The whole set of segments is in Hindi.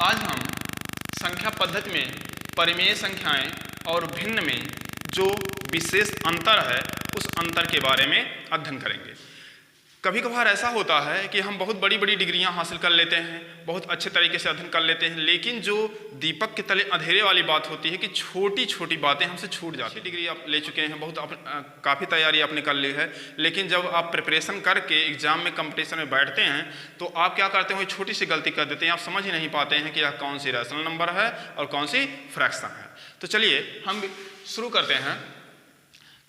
आज हम संख्या पद्धति में परिमेय संख्याएं और भिन्न में जो विशेष अंतर है उस अंतर के बारे में अध्ययन करेंगे। कभी कभार ऐसा होता है कि हम बहुत बड़ी बड़ी डिग्रियां हासिल कर लेते हैं, बहुत अच्छे तरीके से अध्ययन कर लेते हैं, लेकिन जो दीपक के तले अंधेरे वाली बात होती है कि छोटी छोटी बातें हमसे छूट जाती हैं। डिग्री आप ले चुके हैं, बहुत काफ़ी तैयारी आपने कर ली है, लेकिन जब आप प्रिपरेशन करके एग्जाम में कंपटीशन में बैठते हैं तो आप क्या करते हैं, छोटी सी गलती कर देते हैं। आप समझ ही नहीं पाते हैं कि यह कौन सी रैशनल नंबर है और कौन सी फ्रैक्शन है। तो चलिए हम शुरू करते हैं।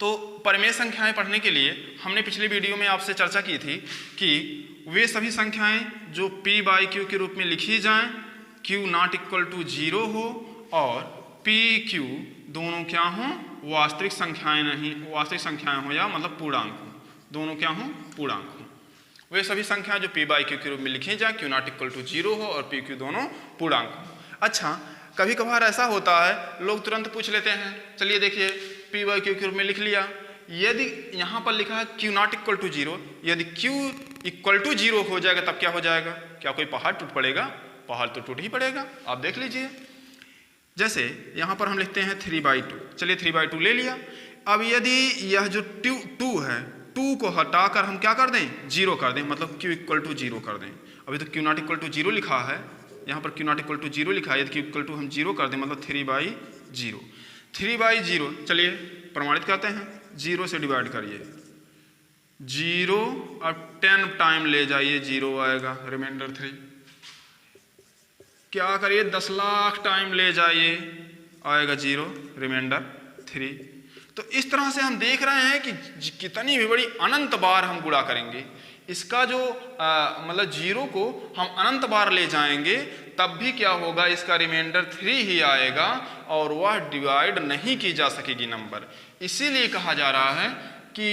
तो परिमेय संख्याएं पढ़ने के लिए हमने पिछली वीडियो में आपसे चर्चा की थी कि वे सभी संख्याएं जो p बाई क्यू के रूप में लिखी जाएं, q नॉट इक्वल टू 0 हो और p q दोनों क्या हों, वास्तविक संख्याएं नहीं, वास्तविक संख्याएं हो या मतलब पूर्णांक हो, दोनों क्या हों, पूर्णांक हो। वे सभी संख्याएं जो p बाई क्यू के रूप में लिखी जाएं, q नॉट इक्वल टू 0 हो और p q दोनों पूर्णांक हो। अच्छा, कभी कभार ऐसा होता है, लोग तुरंत पूछ लेते हैं, चलिए देखिए p बाई क्यू के रूप में लिख लिया, यदि यहाँ पर लिखा है q नॉट इक्वल टू 0, यदि q इक्वल टू 0 हो जाएगा तब क्या हो जाएगा, क्या कोई पहाड़ टूट पड़ेगा? पहाड़ तो टूट ही पड़ेगा। आप देख लीजिए, जैसे यहाँ पर हम लिखते हैं 3/2, चलिए 3/2 ले लिया। अब यदि यह जो 2 है, 2 को हटाकर हम क्या कर दें, 0 कर दें, मतलब q इक्वल टू 0 कर दें। अभी तो q नॉट इक्वल टू 0 लिखा है, यहाँ पर q नॉट इक्वल टू 0 लिखा है, यदि q इक्वल टू हम 0 कर दें मतलब 3/0। 3/0 चलिए प्रमाणित करते हैं, 0 से डिवाइड करिए, 0 और 10 टाइम ले जाइए, 0 आएगा, रिमाइंडर 3। क्या करिए, 10 लाख टाइम ले जाइए, आएगा 0, रिमाइंडर 3। तो इस तरह से हम देख रहे हैं कि कितनी भी बड़ी अनंत बार हम गुणा करेंगे, इसका जो मतलब 0 को हम अनंत बार ले जाएंगे तब भी क्या होगा, इसका रिमाइंडर 3 ही आएगा और वह डिवाइड नहीं की जा सकेगी नंबर। इसीलिए कहा जा रहा है कि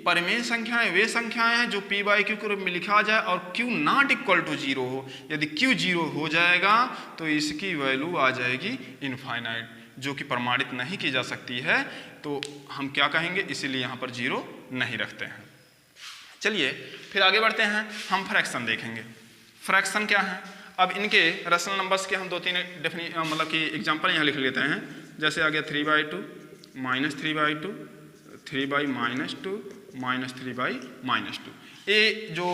परिमेय संख्याएं वे संख्याएं हैं जो p बाई क्यू के रूप में लिखा जाए और q नॉट इक्वल टू 0 हो। यदि q 0 हो जाएगा तो इसकी वैल्यू आ जाएगी इनफाइनाइट, जो कि प्रमाणित नहीं की जा सकती है। तो हम क्या कहेंगे, इसीलिए यहाँ पर 0 नहीं रखते हैं। चलिए फिर आगे बढ़ते हैं, हम फ्रैक्शन देखेंगे। फ्रैक्शन क्या है, अब इनके रैशनल नंबर्स के हम 2-3 मतलब कि एग्जांपल यहाँ लिख लेते हैं। जैसे आ गया 3/2, -3/2, 3/-2, -3/-2। ये जो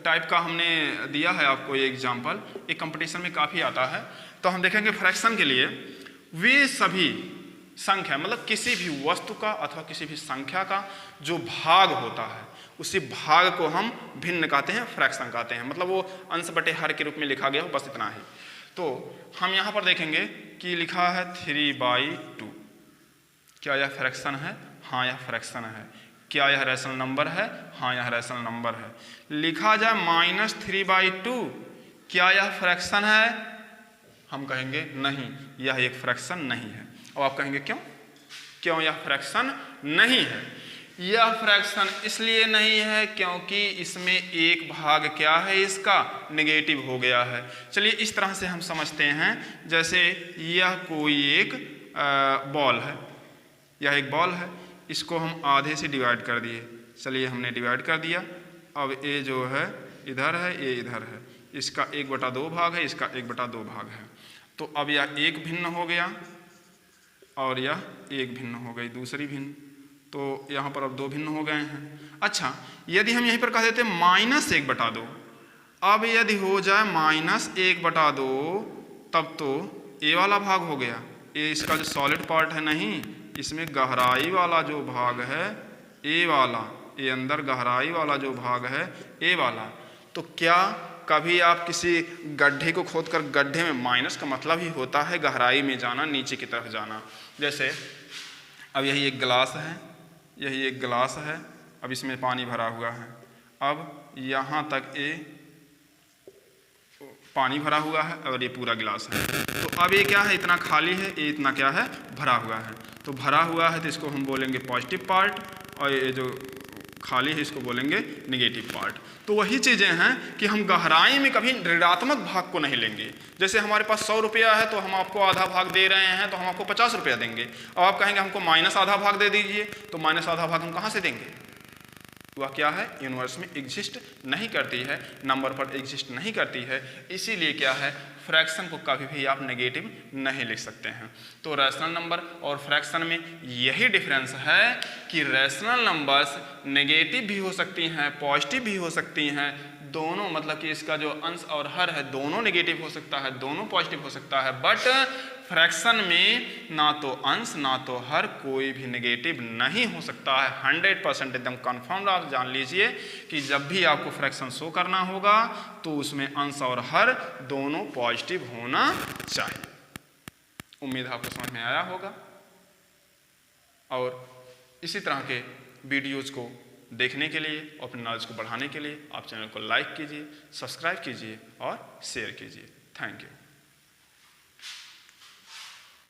टाइप का हमने दिया है आपको ये एग्जांपल, ये कंपटीशन में काफ़ी आता है। तो हम देखेंगे फ्रैक्शन के लिए वे सभी संख्या, मतलब किसी भी वस्तु का अथवा किसी भी संख्या का जो भाग होता है उसी भाग को हम भिन्न कहते हैं, फ्रैक्शन कहते हैं। मतलब वो अंश बटे हर के रूप में लिखा गया हो, बस इतना ही। तो हम यहाँ पर देखेंगे कि लिखा है 3/2, क्या यह फ्रैक्शन है? हाँ, यह फ्रैक्शन है। क्या यह रैशनल नंबर है? हाँ, यह रैशनल नंबर है। लिखा जाए -3/2, क्या यह फ्रैक्शन है? हम कहेंगे नहीं, यह एक फ्रैक्शन नहीं है। अब आप कहेंगे क्यों, क्यों यह फ्रैक्शन नहीं है? यह फ्रैक्शन इसलिए नहीं है क्योंकि इसमें एक भाग क्या है, इसका नेगेटिव हो गया है। चलिए इस तरह से हम समझते हैं, जैसे यह कोई एक बॉल है, यह एक बॉल है, इसको हम आधे से डिवाइड कर दिए। चलिए हमने डिवाइड कर दिया। अब ये जो है इधर है, ये इधर है, इसका 1/2 भाग है, इसका 1/2 भाग है। तो अब यह एक भिन्न हो गया और यह एक भिन्न हो गई, दूसरी भिन्न। तो यहाँ पर अब 2 भिन्न हो गए हैं। अच्छा, यदि हम यहीं पर कह देते -1/2, अब यदि हो जाए -1/2 तब तो ए वाला भाग हो गया, ये इसका जो सॉलिड पार्ट है नहीं, इसमें गहराई वाला जो भाग है ए वाला, ये अंदर गहराई वाला जो भाग है ए वाला। तो क्या कभी आप किसी गड्ढे को खोदकर, गड्ढे में माइनस का मतलब ही होता है गहराई में जाना, नीचे की तरफ जाना। जैसे अब यही एक गिलास है, यही एक गिलास है, अब इसमें पानी भरा हुआ है, अब यहाँ तक ये पानी भरा हुआ है और ये पूरा गिलास है। तो अब ये क्या है, इतना खाली है, ये इतना क्या है, भरा हुआ है। तो भरा हुआ है तो इसको हम बोलेंगे पॉजिटिव पार्ट, और ये जो खाली है इसको बोलेंगे नेगेटिव पार्ट। तो वही चीज़ें हैं कि हम गहराई में कभी ऋणात्मक भाग को नहीं लेंगे। जैसे हमारे पास 100 रुपया है तो हम आपको आधा भाग दे रहे हैं, तो हम आपको 50 रुपया देंगे। अब आप कहेंगे हमको -आधा भाग दे दीजिए, तो -आधा भाग हम कहाँ से देंगे? वह क्या है, यूनिवर्स में एग्जिस्ट नहीं करती है, नंबर पर एग्जिस्ट नहीं करती है। इसीलिए क्या है, फ्रैक्शन को कभी भी आप नेगेटिव नहीं लिख सकते हैं। तो रैशनल नंबर और फ्रैक्शन में यही डिफरेंस है कि रैशनल नंबर्स नेगेटिव भी हो सकती हैं, पॉजिटिव भी हो सकती हैं, दोनों, मतलब कि इसका जो अंश और हर है दोनों नेगेटिव हो सकता है, दोनों पॉजिटिव हो सकता है। बट फ्रैक्शन में ना तो अंश ना तो हर कोई भी नेगेटिव नहीं हो सकता है। 100% एकदम कन्फर्म आप जान लीजिए कि जब भी आपको फ्रैक्शन शो करना होगा तो उसमें अंश और हर दोनों पॉजिटिव होना चाहिए। उम्मीद है आपको समझ में आया होगा। और इसी तरह के वीडियोज़ को देखने के लिए, अपने नॉलेज को बढ़ाने के लिए आप चैनल को लाइक कीजिए, सब्सक्राइब कीजिए और शेयर कीजिए। Thank you.